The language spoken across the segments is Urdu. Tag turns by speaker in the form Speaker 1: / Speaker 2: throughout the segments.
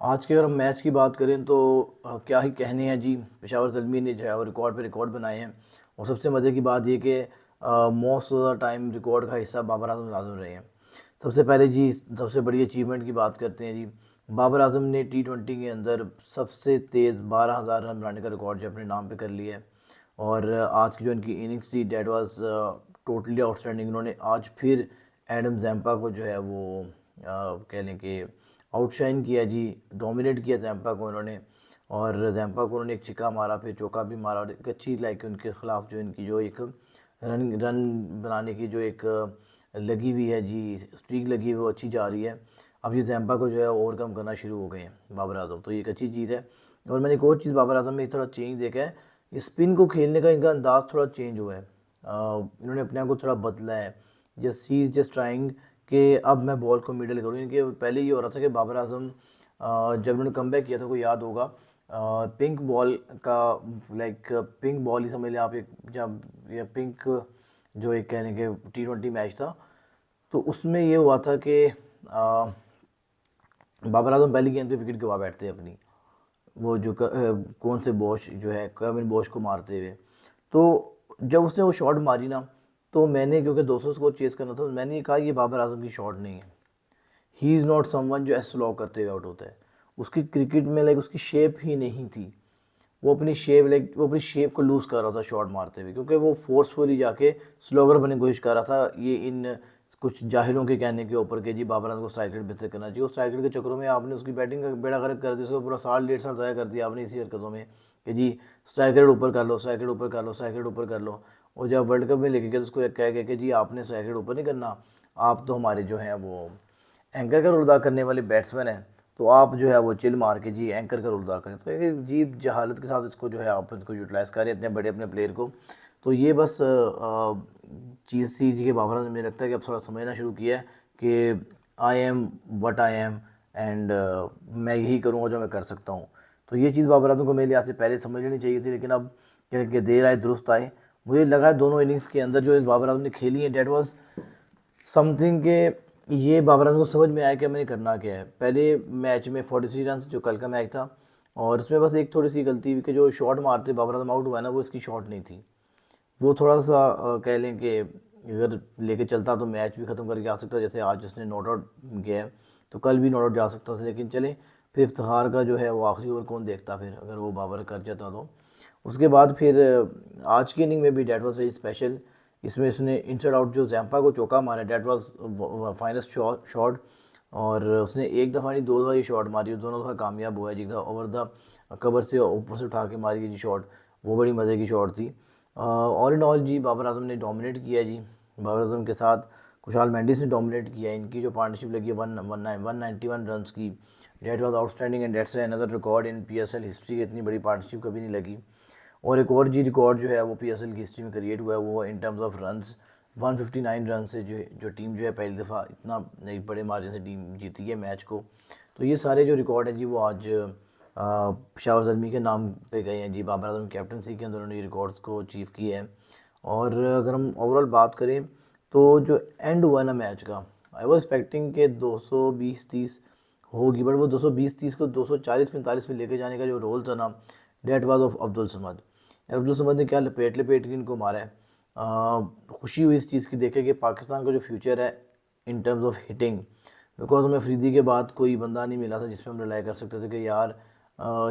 Speaker 1: آج کے اگر ہم میچ کی بات کریں تو کیا ہی کہنے ہیں جی. پشاور زلمی نے جو ہے وہ ریکارڈ پہ ریکارڈ بنائے ہیں. اور سب سے مزے کی بات یہ کہ most of the time record کا حصہ بابر اعظم لازم رہے ہیں. سب سے پہلے جی سب سے بڑی اچیومنٹ کی بات کرتے ہیں جی. بابر اعظم نے T20 کے اندر سب سے تیز 12,000 رن بنانے کا ریکارڈ جو اپنے نام پہ کر لیا ہے. اور آج کی جو ان کی اننگس تھی that was totally out standing. انہوں نے آج پھر ایڈم زیمپا کو جو ہے وہ کہہ لیں کہ آؤٹ شائن کیا جی. ڈومینیٹ کیا زیمپا کو انہوں نے. اور زیمپا کو انہوں نے ایک چھکا مارا, پھر چوکا بھی مارا, اور ایک اچھی لائک ان کے خلاف جو ان کی جو ایک رن بنانے کی جو ایک لگی ہوئی ہے جی, اسٹریک لگی ہوئی وہ اچھی جا رہی ہے. اب یہ زیمپا کو جو ہے اوور کم کرنا شروع ہو گئے ہیں بابر اعظم, تو یہ ایک اچھی چیز ہے. اور میں نے ایک اور چیز بابر اعظم میں تھوڑا چینج دیکھا ہے, اسپن کو کھیلنے کا ان کا انداز تھوڑا چینج ہوا ہے. انہوں نے اپنے آپ کو تھوڑا بدلا ہے. Just he is just trying کہ اب میں بال کو میڈل کروں. ان کے پہلے یہ ہو رہا تھا کہ بابر اعظم جب انہوں نے کم بیک کیا تھا, کو یاد ہوگا, پنک بال کا لائک پنک بال ہی سمجھ لیں آپ, ایک جب یہ پنک جو ایک کہہ لیں کہ T20 میچ تھا, تو اس میں یہ ہوا تھا کہ بابر اعظم پہلی گیند پہ وکٹ گوا بیٹھتے ہیں اپنی, وہ جو کون سے بوش جو ہے کوین بوش کو مارتے ہوئے. تو جب اس نے وہ شاٹ ماری نا, تو میں نے کیونکہ 200 سکور چیز کرنا تھا, میں نے یہ کہا یہ بابر اعظم کی شاٹ نہیں ہے. ہی از ناٹ سم ون جو ایس سلو کرتے ہوئے آؤٹ ہوتا ہے. اس کی کرکٹ میں لائک اس کی شیپ ہی نہیں تھی. وہ اپنی شیپ لائک وہ اپنی شیپ کو لوز کر رہا تھا شاٹ مارتے ہوئے, کیونکہ وہ فورسفلی جا کے سلوگر بننے کی کوشش کر رہا تھا. یہ ان کچھ جاہلوں کے کہنے کے اوپر کہ جی بابر اعظم کو اسٹرائک ریٹ بہتر کرنا چاہیے. اس اسٹرائک ریٹ کے چکروں میں آپ نے اس کی بیٹنگ کا بیڑا غرق کر دیا, اس کو پورا سال 1.5 سال ضائع کر دیا آپ نے اسی حرکتوں میں کہ جی اسٹرائک ریٹ اوپر کر لو, اسٹرائک ریٹ اوپر کر لو, اسٹرائک ریٹ اوپر کر لو. اور جب ورلڈ کپ میں لے کے گئے تو اس کو کہہ گیا کہ جی آپ نے اسٹرائک ریٹ اوپر نہیں کرنا, آپ تو ہمارے جو ہیں وہ اینکر کا رول ادا کرنے والے بیٹسمین ہیں, تو آپ جو ہے وہ چل مار کے جی اینکر کا رول ادا کریں. تو ایک عجیب جہالت کے ساتھ اس کو جو ہے آپ اس کو یوٹیلائز کریں اتنے بڑے اپنے پلیئر کو. تو یہ بس چیز تھی جی کہ بابر اعظم مجھے لگتا ہے کہ اب تھوڑا سمجھنا شروع کیا ہے کہ I am what I am, and میں یہی کروں گا جو میں کر سکتا ہوں. تو یہ چیز بابر اعظم کو میرے لحاظ سے پہلے سمجھ لینی چاہیے تھی, لیکن اب کہ دیر آئے درست آئے. مجھے لگا دونوں اننگز کے اندر جو بابر اعظم نے کھیلی ہے دیٹ واز سم تھنگ کہ یہ بابر اعظم کو سمجھ میں آیا کہ میں نے کرنا کیا ہے. پہلے میچ میں 43 رنس جو کل کا میچ تھا, اور اس میں بس ایک تھوڑی سی غلطی ہوئی کہ جو شاٹ مارتے بابر اعظم آؤٹ ہوا ہے نا, وہ اس کی شاٹ نہیں تھی. وہ تھوڑا سا کہہ لیں کہ اگر لے کے چلتا تو میچ بھی ختم کر کے آ سکتا, جیسے آج اس نے ناٹ آؤٹ گیا ہے تو کل بھی ناٹ آؤٹ جا سکتا تھا. لیکن چلیں پھر افتخار کا جو ہے وہ آخری اوور کون دیکھتا پھر اگر وہ بابر کر جاتا تو. اس کے بعد پھر آج کی اننگ میں بھی دیٹ واز ویری اسپیشل. اس میں اس نے انسائڈ آؤٹ جو زیمپا کو چوکا مارا, دیٹ واز فائنسٹ شاٹ. اور اس نے ایک دفعہ نہیں 2 دفعہ یہ شاٹ ماری, اور دونوں دفعہ کامیاب ہوا ہے جی. اوور دا کور سے اوپر سے اٹھا کے ماری جی شاٹ, وہ بڑی مزے کی شاٹ تھی. آل اینڈ آل جی بابر اعظم نے ڈومینیٹ کیا جی. بابر اعظم کے ساتھ کشال مینڈس نے ڈومینیٹ کیا. ان کی جو پارٹنرشپ لگی ہے 191 رنس کی, that was out standing, and that's another record in PSL history. اتنی بڑی پارٹنرشپ کبھی نہیں لگی. اور ایک اور جی ریکارڈ جو ہے وہ PSL کی ہسٹری میں کریٹ ہوا ہے, وہ ان ٹرمز آف رنز 159 رن سے جو ٹیم جو ہے پہلی دفعہ اتنا ایک بڑے مارجن سے ٹیم جیتی ہے میچ کو. تو یہ سارے جو ریکارڈ ہیں جی وہ آج پشاور زلمی کے نام پہ گئے ہیں جی. بابر اعظم کیپٹنسی کے اندر انہوں نے یہ ریکارڈس کو اچیو کیے ہیں. اور اگر ہم اوور آل بات کریں تو جو اینڈ ہوا ہے نا میچ کا, آئی واز ایکسپیکٹنگ کہ 220-30 ہوگی, بٹ وہ 220-30 کو 240-45 میں لے کے جانے کا جو رول تھا نا, that was of Abdul Samad. Abdul Samad نے کیا لپیٹ کے ان کو مارا ہے. خوشی ہوئی اس چیز کی دیکھے کہ پاکستان کا جو فیوچر ہے in terms of hitting, because ہمیں افریدی کے بعد کوئی بندہ نہیں ملا تھا جس پہ ہم ریلائی کر سکتے تھے کہ یار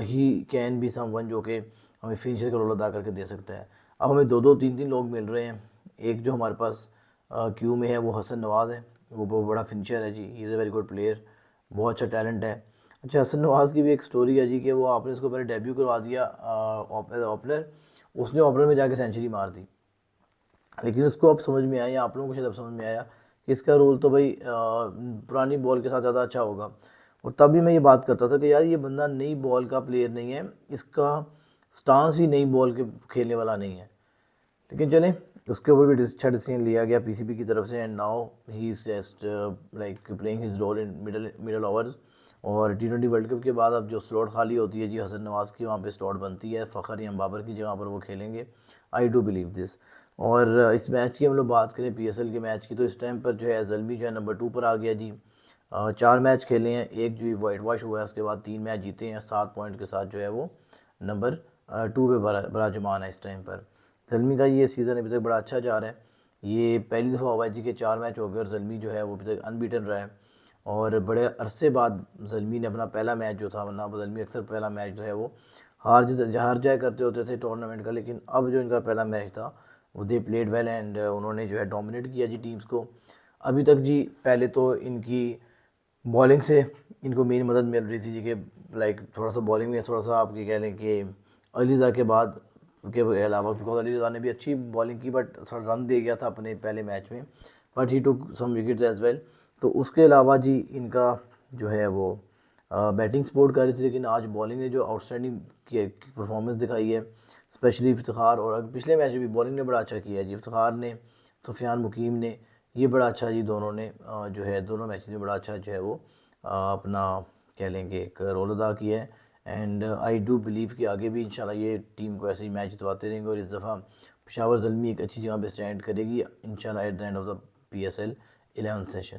Speaker 1: he can be someone جو کہ ہمیں فنیشر کا رول ادا کر کے دے سکتا ہے. اب ہمیں 2-3 لوگ مل رہے ہیں. ایک جو ہمارے پاس کیو میں ہے وہ حسن نواز ہے, وہ بہت بڑا فنیشر ہے جی. ہی از اے ویری گڈ پلیئر, بہت اچھا ٹیلنٹ ہے. اچھا حسن نواز کی بھی ایک سٹوری ہے جی کہ وہ آپ نے اس کو پہلے ڈیبیو کروا دیا اوپنر, اس نے اوپنر میں جا کے سینچری مار دی. لیکن اس کو اب سمجھ میں آیا, آپ لوگوں کو شاید اب سمجھ میں آیا کہ اس کا رول تو بھائی پرانی بال کے ساتھ زیادہ اچھا ہوگا. اور تب بھی میں یہ بات کرتا تھا کہ یار یہ بندہ نئی بال کا پلیئر نہیں ہے, اس کا سٹانس ہی نئی بال کے کھیلنے والا نہیں ہے. لیکن چلیں اس کے اوپر بھی اچھا ڈیسیژن لیا گیا PCB کی طرف سے, and now he is just like playing his role in middle overs. اور T20 ورلڈ کپ کے بعد اب جو سلاٹ خالی ہوتی ہے جی حسن نواز کی, وہاں پہ سلاٹ بنتی ہے. فخر یم بابر کی جگہ پر وہ کھیلیں گے, آئی ڈو بلیو دس. اور اس میچ کی ہم لوگ بات کریں PSL کے میچ کی, تو اس ٹائم پر جو ہے زلمی جو ہے نمبر 2 پر آ گیا جی. 4 میچ کھیلے ہیں، ایک جو وائٹ واش ہوا ہے، اس کے بعد 3 میچ جیتے ہیں، 7 پوائنٹ کے ساتھ جو ہے وہ نمبر 2 پہ براجمان ہے اس ٹائم پر۔ زلمی کا یہ سیزن ابھی تک بڑا اچھا جا رہا ہے، یہ پہلی دفعہ ہوا ہے جی کہ 4 میچ ہو گئے اور زلمی جو ہے وہ ابھی تک انبیٹن رہا ہے، اور بڑے عرصے بعد زلمی نے اپنا پہلا میچ جو تھا، ورنہ زلمی اکثر پہلا میچ جو ہے وہ ہار جایا کرتے ہوتے تھے ٹورنامنٹ کا، لیکن اب جو ان کا پہلا میچ تھا وہ دے پلیڈ ویل اینڈ انہوں نے جو ہے ڈومینیٹ کیا جی ٹیمز کو۔ ابھی تک جی پہلے تو ان کی بالنگ سے ان کو مین مدد مل رہی تھی جی کہ لائک تھوڑا سا بالنگ میں تھوڑا سا آپ کی کہہ لیں کہ علی رضا کے بعد کے علاوہ، بیکاز علی رضا نے بھی اچھی بالنگ کی بٹ تھوڑا رن دے گیا تھا اپنے پہلے میچ میں، but he took some wickets as well. تو اس کے علاوہ جی ان کا جو ہے وہ بیٹنگ سپورٹ کر رہی تھی، لیکن آج بالنگ نے جو آؤٹ اسٹینڈنگ کی پرفارمنس دکھائی ہے، اسپیشلی افتخار، اور پچھلے میچ میں بھی بالنگ نے بڑا اچھا کیا ہے جی، افتخار نے، سفیان مقیم نے، یہ بڑا اچھا جی دونوں نے جو ہے دونوں میچز میں بڑا اچھا جو ہے وہ اپنا کہہ لیں کہ ایک رول ادا کیا ہے، اینڈ آئی ڈو بلیو کہ آگے بھی انشاءاللہ یہ ٹیم کو ایسے ہی میچ جتواتے رہیں گے، اور اس دفعہ پشاور زلمی ایک اچھی جگہ پہ اسٹینڈ کرے گی انشاءاللہ at the end of the PSL 11 session.